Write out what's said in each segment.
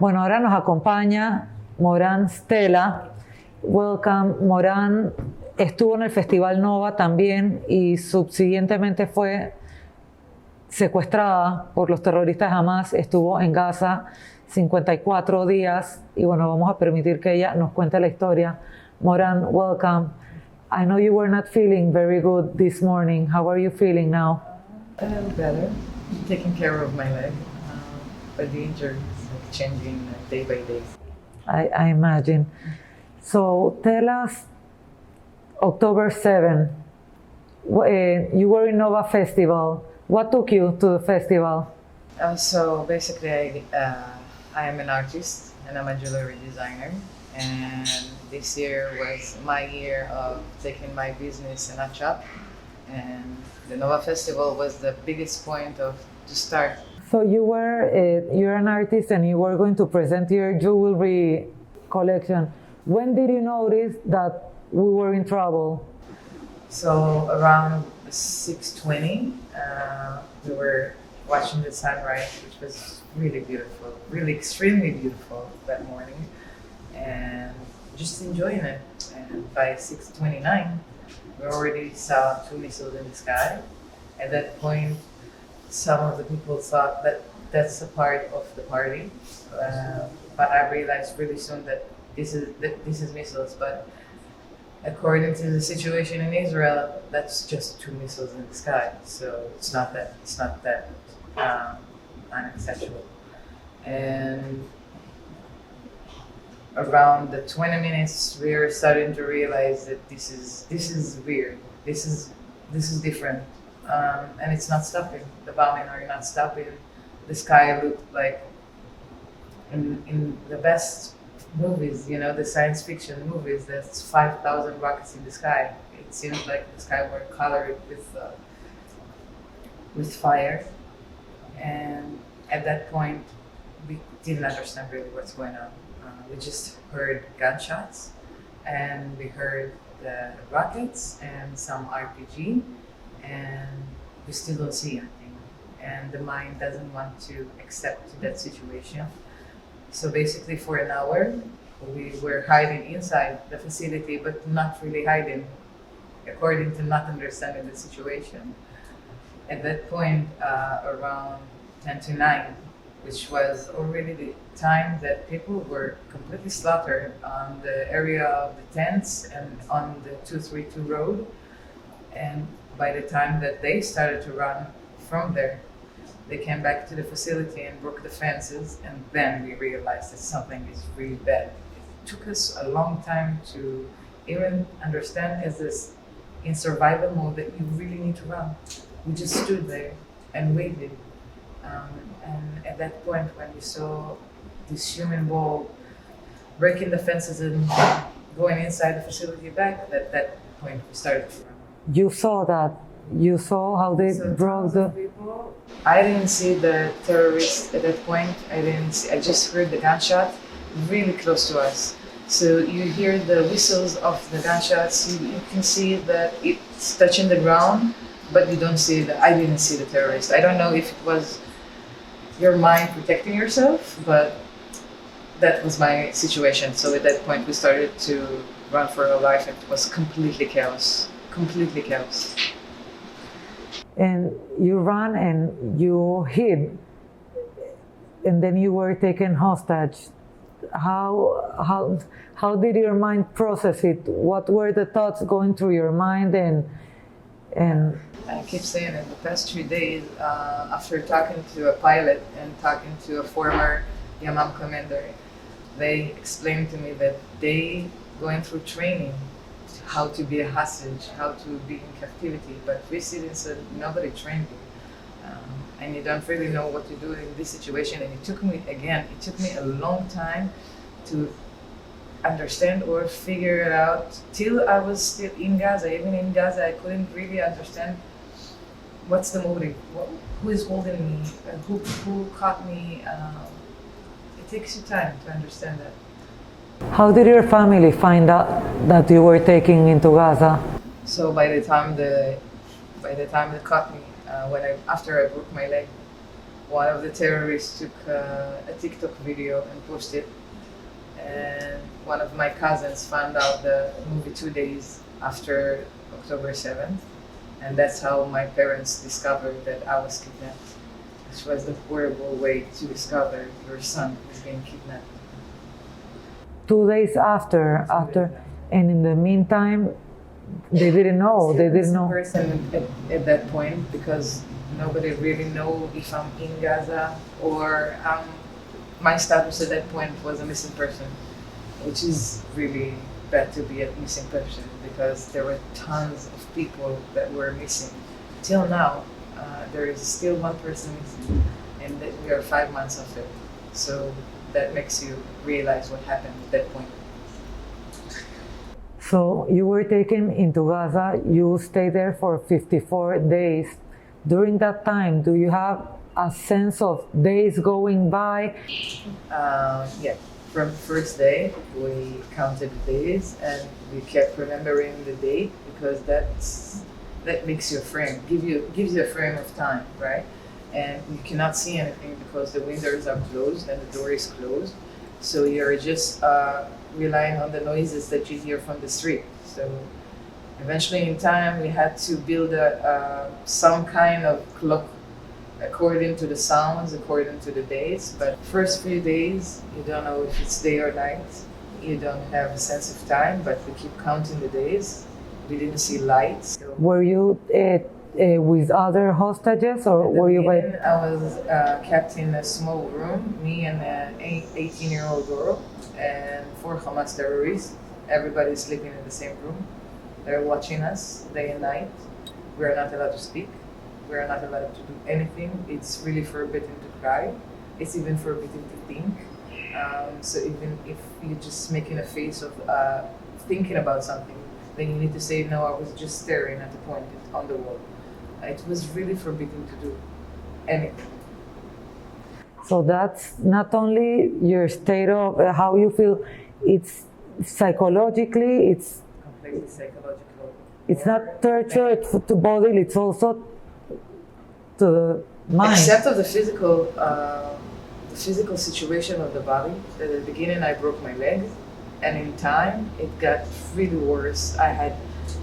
Bueno, ahora nos acompaña Moran Stella. Welcome. Moran estuvo en el Festival Nova también y subsiguientemente fue secuestrada por los terroristas de Hamas. Estuvo en Gaza 54 días y bueno, vamos a permitir que ella nos cuente la historia. Moran, welcome. I know you were not feeling very good this morning. How are you feeling now? A little better. Taking care of my leg, but the injury is changing day by day. I imagine. So tell us, October 7, you were in Nova Festival. What took you to the festival? So basically, I am an artist and I'm a jewelry designer. And this year was my year of taking my business in a shop. And the Nova Festival was the biggest point to start. So you're an artist and you were going to present your jewelry collection. When did you notice that we were in trouble? So around 6:20, we were watching the sunrise, which was really beautiful, really extremely beautiful that morning, and just enjoying it. And by 6:29, we already saw 2 missiles in the sky. At that point, some of the people thought that that's a part of the party, but I realized really soon that this is missiles. But according to the situation in Israel, that's just 2 missiles in the sky. So it's not that unacceptable. And around the 20 minutes, we are starting to realize that this is weird. This is different, and it's not stopping. The bombing are not stopping. The sky looked like in the best movies, you know, the science fiction movies. There's 5,000 rockets in the sky. It seemed like the sky were colored with fire, and at that point, we didn't understand really what's going on. We just heard gunshots, and we heard the rockets and some RPG, and we still don't see anything. And the mind doesn't want to accept that situation. So basically, for an hour, we were hiding inside the facility, but not really hiding, according to not understanding the situation. At that point, around 10 to 9, which was already the time that people were completely slaughtered on the area of the tents and on the 232 road. And by the time that they started to run from there, they came back to the facility and broke the fences, and then we realized that something is really bad. It took us a long time to even understand as this in survival mode that you really need to run. We just stood there and waited. And at that point, when we saw this human ball breaking the fences and going inside the facility back, at that point we started to run. You saw that? You saw how they broke the... People. I didn't see the terrorists at that point. I just heard the gunshot really close to us. So you hear the whistles of the gunshots. You can see that it's touching the ground, but you don't see I didn't see the terrorist. I don't know if it was your mind protecting yourself, but that was my situation. So at that point, we started to run for our life, and it was completely chaos. Completely chaos. And you ran and you hid, and then you were taken hostage. How did your mind process it? What were the thoughts going through your mind? And I keep saying in the past 3 days, after talking to a pilot and talking to a former Yamam commander, they explained to me that they going through training how to be a hostage, how to be in captivity, but we students said nobody trained you, and you don't really know what to do in this situation. And it took me a long time to understand or figure it out till I was still in Gaza. Even in Gaza, I couldn't really understand what's the motive, who is holding me, who caught me. It takes you time to understand that. how did your family find out that you were taken into Gaza? So by the time they caught me, after I broke my leg, one of the terrorists took a TikTok video and posted, and one of my cousins found out the movie 2 days after October 7th, and that's how my parents discovered that I was kidnapped, which was the horrible way to discover your son is being kidnapped. 2 days after, and in the meantime, they didn't know. They didn't know. Person at that point, because nobody really know if I'm in Gaza or my status at that point was a missing person, which is really bad to be a missing person because there were tons of people that were missing. Till now, there is still one person missing, and we are 5 months after. So that makes you realize what happened at that point. So you were taken into Gaza. You stayed there for 54 days. During that time, do you have a sense of days going by? Yeah. From first day, we counted the days and we kept remembering the date because that makes you a frame, gives you a frame of time, right? And you cannot see anything because the windows are closed and the door is closed. So you're just relying on the noises that you hear from the street. So eventually in time, we had to build some kind of clock according to the sounds, according to the days. But first few days, you don't know if it's day or night. You don't have a sense of time, but we keep counting the days. We didn't see lights. So were you with other hostages, or were you by? I was kept in a small room, me and an 18-year-old girl, and 4 Hamas terrorists. Everybody's sleeping in the same room. They're watching us day and night. We're not allowed to speak. We're not allowed to do anything. It's really forbidden to cry. It's even forbidden to think. So even if you're just making a face of thinking about something, then you need to say, no, I was just staring at the point on the wall. It was really forbidden to do anything. So that's not only your state of how you feel, it's psychologically, it's Completely psychological. It's not torture to body, it's also to the mind. Except of the physical situation of the body. At the beginning, I broke my leg, and in time, it got really worse. I had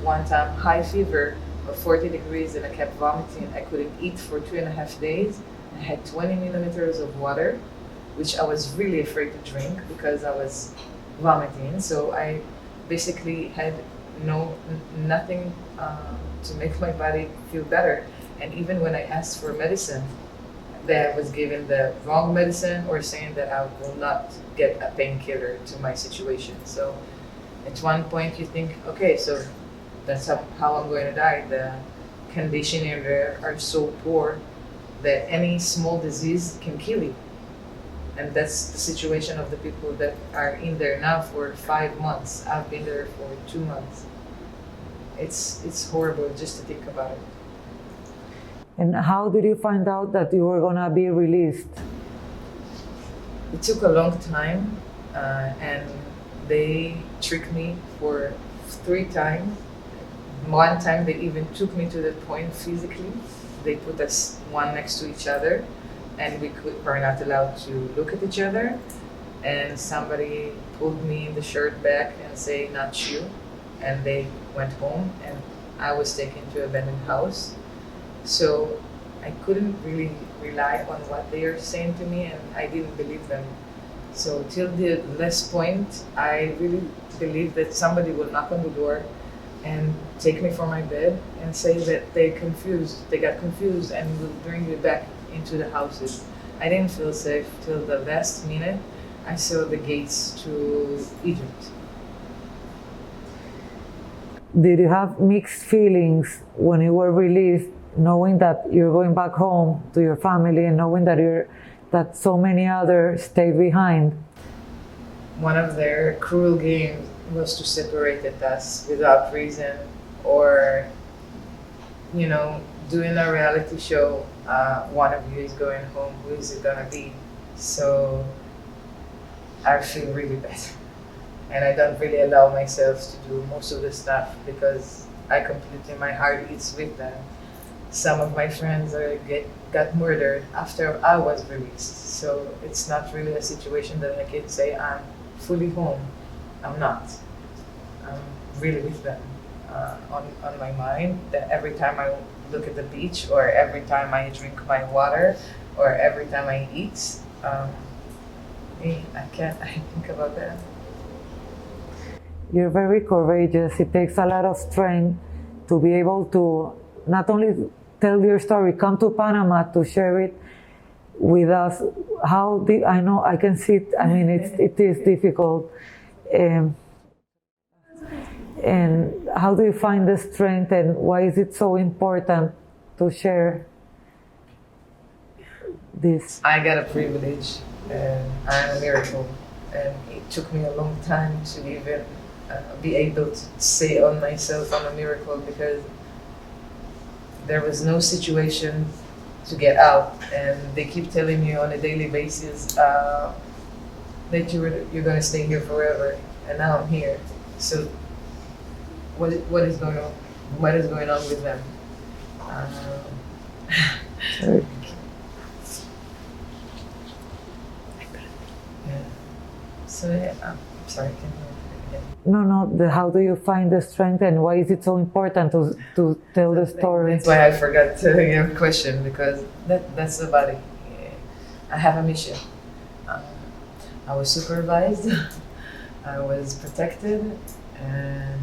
one time high fever of 40 degrees, and I kept vomiting. I couldn't eat for 2.5 days. I had 20 millimeters of water, which I was really afraid to drink because I was vomiting. So I basically had nothing to make my body feel better. And even when I asked for medicine, that I was given the wrong medicine or saying that I will not get a painkiller to my situation. So at one point you think, okay, so that's how I'm going to die. The conditions in there are so poor that any small disease can kill you. And that's the situation of the people that are in there now for 5 months. I've been there for 2 months. It's horrible just to think about it. And how did you find out that you were gonna be released? It took a long time, and they tricked me for 3 times. One time they even took me to the point physically. They put us one next to each other, and were not allowed to look at each other. And somebody pulled me in the shirt back and say, "Not you." And they went home, and I was taken to an abandoned house. So I couldn't really rely on what they are saying to me, and I didn't believe them. So till the last point, I really believed that somebody will knock on the door and take me from my bed and say that they got confused and will bring me back into the houses. I didn't feel safe till the last minute. I saw the gates to Egypt. Did you have mixed feelings when you were released, knowing that you're going back home to your family and knowing that so many others stayed behind? One of their cruel games was to separate us without reason, or, doing a reality show. One of you is going home. Who is it gonna be? So I feel really bad, and I don't really allow myself to do most of the stuff because my heart is with them. some of my friends got murdered after I was released. So it's not really a situation that I can say I'm fully home. I'm not. I'm really with them on my mind. That every time I look at the beach, or every time I drink my water, or every time I eat, I think about that. You're very courageous. It takes a lot of strength to be able to not only tell your story, come to Panama to share it with us. I know I can see it. I mean, it is difficult. And how do you find the strength, and why is it so important to share this? I got a privilege, and I'm a miracle. And it took me a long time to even be able to say on myself I'm a miracle, because there was no situation to get out, and they keep telling you on a daily basis that you're going to stay here forever, and now I'm here. So what is going on? What is going on with them? Yeah. So yeah, I'm sorry. Can you No. How do you find the strength, and why is it so important to tell the story? That's why I forgot your question, because that's the body. I have a mission. I was supervised. I was protected, and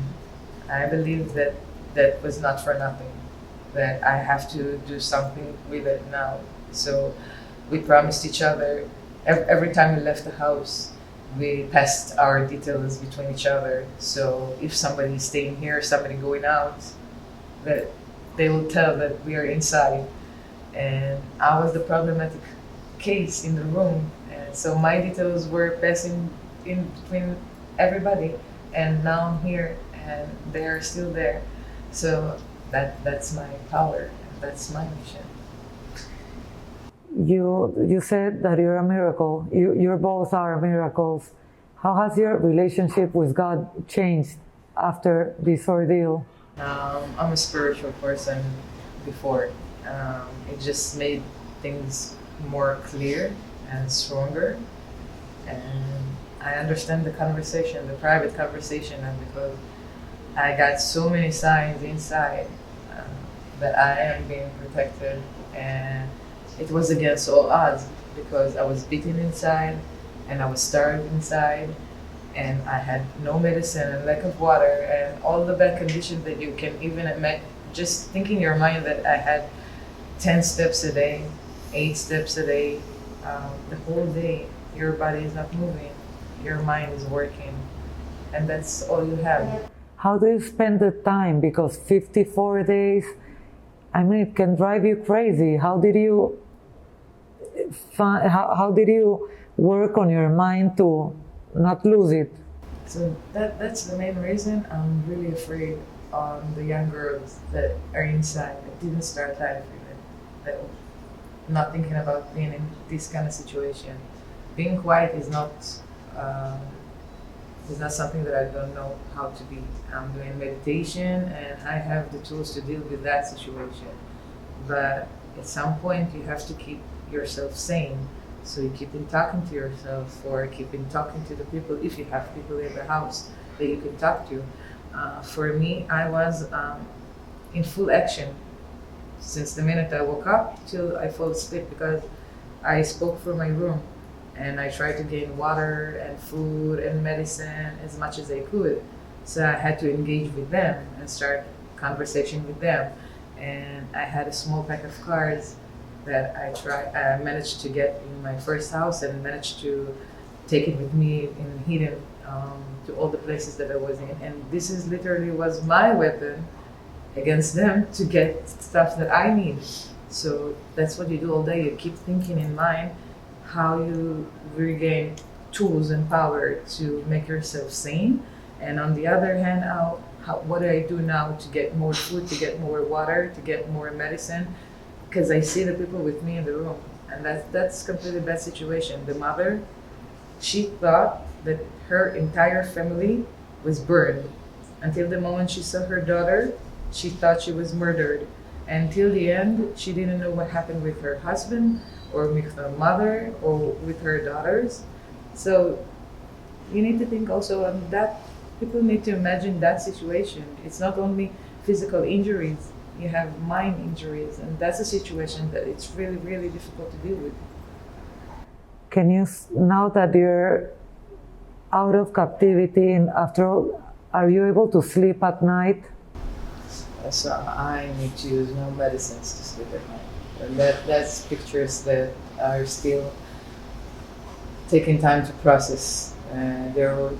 I believe that was not for nothing. That I have to do something with it now. So we promised each other every time we left the house. We passed our details between each other. So if somebody is staying here, somebody going out, that they will tell that we are inside. And I was the problematic case in the room. And so my details were passing in between everybody. And now I'm here, and they're still there. So that's my power. That's my mission. You said that you're a miracle. You both are miracles. How has your relationship with God changed after this ordeal? I'm a spiritual person before. It just made things more clear and stronger. And I understand the conversation, the private conversation, and because I got so many signs inside that I am being protected, and it was against all odds, because I was beaten inside, and I was starved inside, and I had no medicine and lack of water and all the bad conditions that you can even imagine. Just think in your mind that I had 10 steps a day, 8 steps a day, the whole day. Your body is not moving, your mind is working, and that's all you have. How do you spend the time? Because 54 days, I mean, it can drive you crazy. How did you work on your mind to not lose it? So that's the main reason I'm really afraid on the young girls that are inside, that didn't start life even, that not thinking about being in this kind of situation. Being quiet is not something that I don't know how to be. I'm doing meditation, and I have the tools to deal with that situation. But at some point you have to keep yourself sane. So you keep on talking to yourself, or keep on talking to the people, if you have people in the house that you can talk to. For me, I was in full action since the minute I woke up till I fall asleep, because I spoke from my room, and I tried to gain water and food and medicine as much as I could. So I had to engage with them and start conversation with them. And I had a small pack of cards that I managed to get in my first house, and managed to take it with me in hidden to all the places that I was in. And this is literally was my weapon against them to get stuff that I need. So that's what you do all day. You keep thinking in mind how you regain tools and power to make yourself sane. And on the other hand, what do I do now to get more food, to get more water, to get more medicine? Because I see the people with me in the room, and that's completely bad situation. The mother, she thought that her entire family was burned. Until the moment she saw her daughter, she thought she was murdered. Until the end, she didn't know what happened with her husband or with her mother or with her daughters. So you need to think also on that. People need to imagine that situation. It's not only physical injuries, you have mind injuries, and that's a situation that it's really, really difficult to deal with. Can you, now that you're out of captivity and after all, are you able to sleep at night? So I need to use no medicines to sleep at night. And that's pictures that are still taking time to process. There were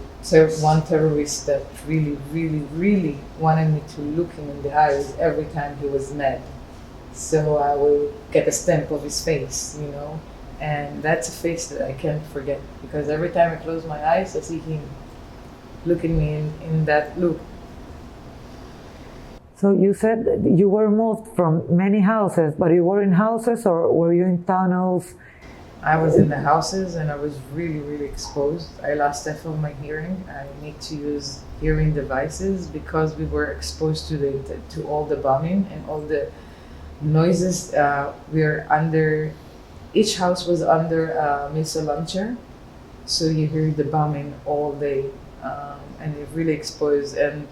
one terrorist that really, really, really wanted me to look him in the eyes every time he was mad. So I will get a stamp of his face, you know. And that's a face that I can't forget, because every time I close my eyes, I see him looking me in that look. So you said you were moved from many houses, but you were in houses or were you in tunnels? I was in the houses and I was really, really exposed. I lost half of my hearing. I need to use hearing devices because we were exposed to all the bombing and all the noises. We are under, each house was under a missile launcher, so you hear the bombing all day, and you're really exposed. And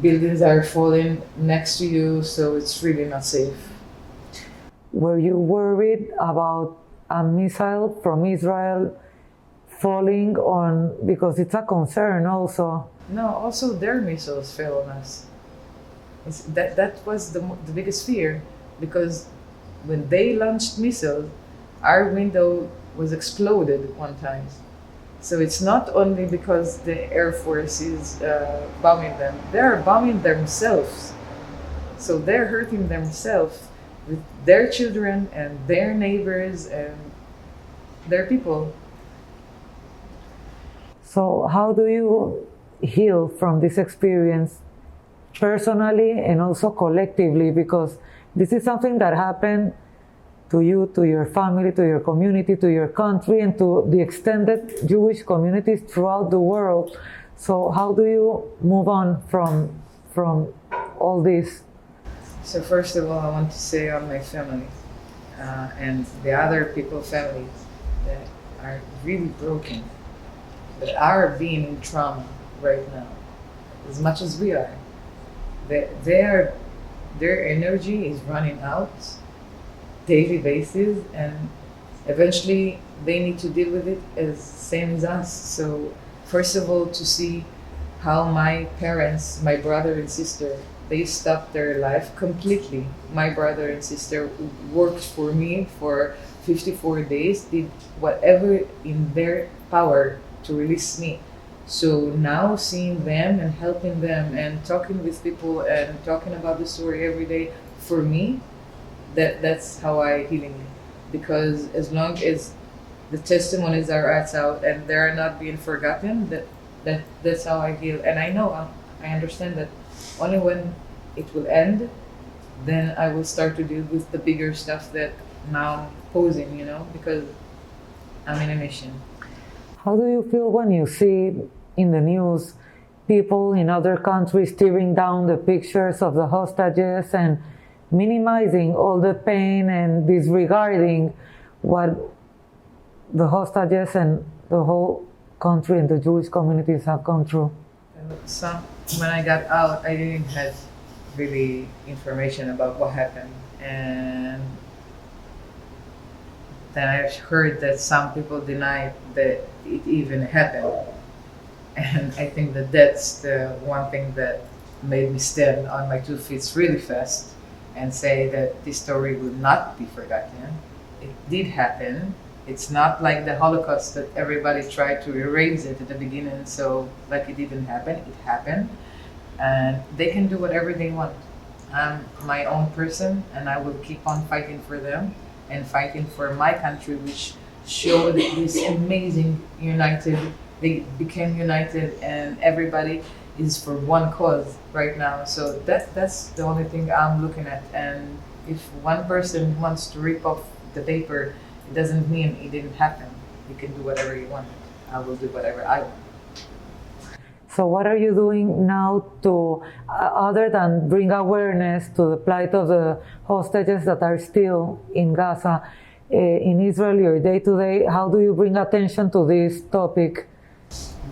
buildings are falling next to you, so it's really not safe. Were you worried about a missile from Israel falling on, because it's a concern also? No, also their missiles fell on us. That was the biggest fear, because when they launched missiles, our window was exploded one time. So it's not only because the Air Force is bombing them, they're bombing themselves. So they're hurting themselves with their children and their neighbors and their people. So how do you heal from this experience personally and also collectively? Because this is something that happened to you, to your family, to your community, to your country, and to the extended Jewish communities throughout the world. So how do you move on from all this? So first of all, I want to say on my family and the other people's families that are really broken, that are being in trauma right now, as much as we are. Their energy is running out daily basis, and eventually they need to deal with it as same as us. So first of all, to see how my parents, my brother and sister, they stopped their life completely. My brother and sister worked for me for 54 days, did whatever in their power to release me. So now seeing them and helping them and talking with people and talking about the story every day, for me, that's how I healing it. Because as long as the testimonies are out and they're not being forgotten, that's how I heal. And I know, I understand that only when it will end, then I will start to deal with the bigger stuff that now I'm posing, you know, because I'm in a mission. How do you feel when you see in the news people in other countries tearing down the pictures of the hostages and minimizing all the pain and disregarding what the hostages and the whole country and the Jewish communities have gone through? So when I got out, I didn't have really information about what happened, and then I heard that some people denied that it even happened, and I think that that's the one thing that made me stand on my 2 feet really fast and say that this story will not be forgotten. It did happen. It's not like the Holocaust that everybody tried to erase it at the beginning, so like it didn't happen. It happened, and they can do whatever they want. I'm my own person, and I will keep on fighting for them and fighting for my country, which showed this amazing united. They became united, and everybody is for one cause right now. So that's the only thing I'm looking at. And if one person wants to rip off the paper, it doesn't mean it didn't happen. You can do whatever you want. I will do whatever I want. So what are you doing now to, other than bring awareness to the plight of the hostages that are still in Gaza, in Israel, your day-to-day, how do you bring attention to this topic?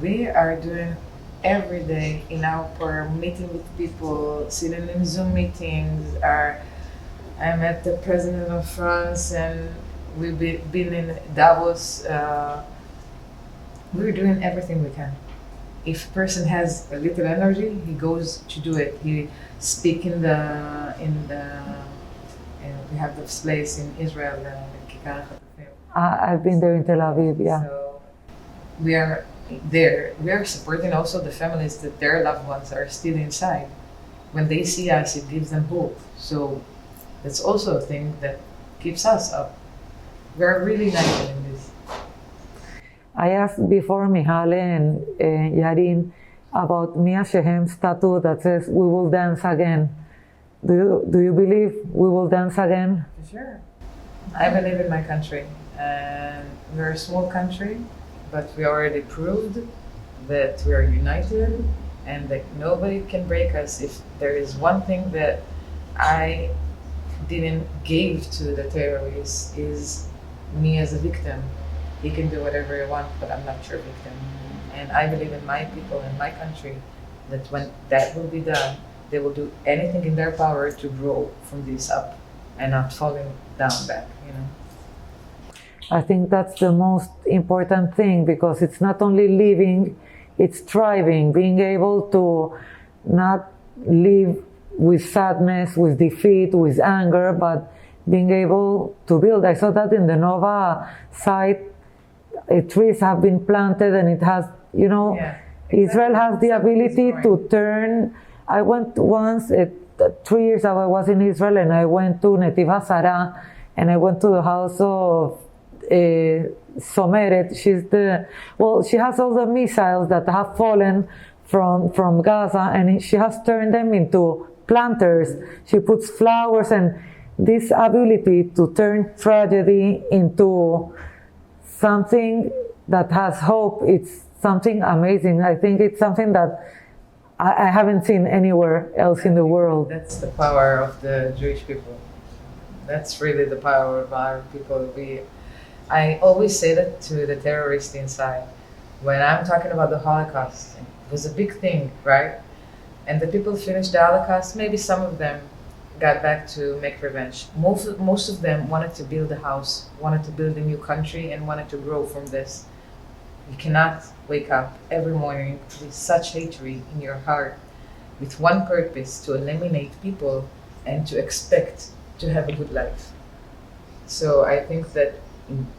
We are doing every day in our meeting with people, sitting in Zoom meetings. I met the president of France, and we've been in Davos. We're doing everything we can. If a person has a little energy, he goes to do it. He speak in the we have this place in Israel, I've been there in Tel Aviv, yeah. So we are there. We are supporting also the families that their loved ones are still inside. When they see us, it gives them hope. So that's also a thing that keeps us up. We are really united in this. I asked before Mihaly and Yarin about Mia Shehem's tattoo that says, "We will dance again." Do you believe we will dance again? For sure. I believe in my country, and we're a small country, but we already proved that we are united and that nobody can break us. If there is one thing that I didn't give to the terrorists, is me as a victim. He can do whatever he wants, but I'm not your victim. And I believe in my people and my country, that when that will be done, they will do anything in their power to grow from this up and not falling down back, you know. I think that's the most important thing, because it's not only living, it's thriving, being able to not live with sadness, with defeat, with anger, but being able to build. I saw that in the Nova site, trees have been planted, and it has, you know, yeah, exactly. Israel has the ability to turn. I went once, 3 years ago I was in Israel, and I went to Netiv HaSara, and I went to the house of Someret. She has all the missiles that have fallen from Gaza, and she has turned them into planters. She puts flowers, and this ability to turn tragedy into something that has hope, it's something amazing. I think it's something that I haven't seen anywhere else in the world. That's the power of the Jewish people. That's really the power of our people. I always say that to the terrorists inside. When I'm talking about the Holocaust, it was a big thing, right? And the people finished the Holocaust, maybe some of them got back to make revenge. Most of them wanted to build a house, wanted to build a new country, and wanted to grow from this. You cannot wake up every morning with such hatred in your heart, with one purpose, to eliminate people and to expect to have a good life. So I think that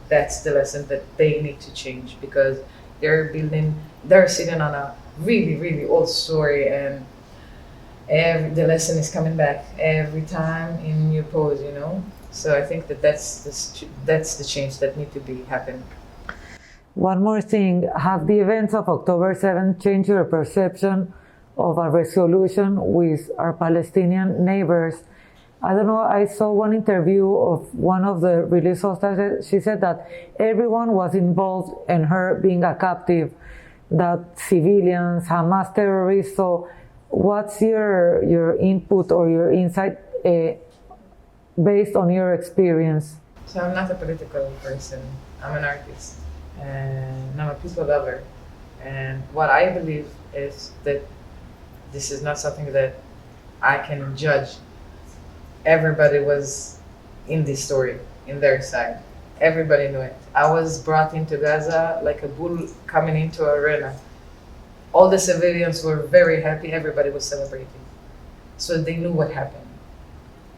that's the lesson that they need to change, because they're sitting on a really, really old story, and the lesson is coming back every time in new pose, you know. So I think that that's the change that need to be happening. One more thing, have the events of October 7th changed your perception of a resolution with our Palestinian neighbors? I don't know, I saw one interview of one of the released hostages. She said that everyone was involved in her being a captive, that civilians, Hamas terrorists. So what's your input or your insight based on your experience? So I'm not a political person, I'm an artist. And I'm a people lover, and what I believe is that this is not something that I can judge. Everybody was in this story, in their side. Everybody knew it. I was brought into Gaza like a bull coming into an arena. All the civilians were very happy, everybody was celebrating. So they knew what happened.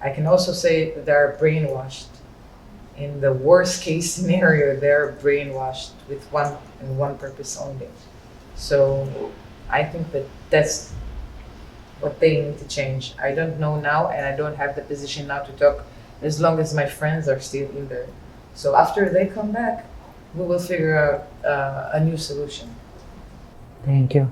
I can also say that they're brainwashed. In the worst case scenario, they're brainwashed with one purpose only. So I think that that's what they need to change. I don't know now, and I don't have the position now to talk, as long as my friends are still in there. So after they come back, we will figure out a new solution. Thank you.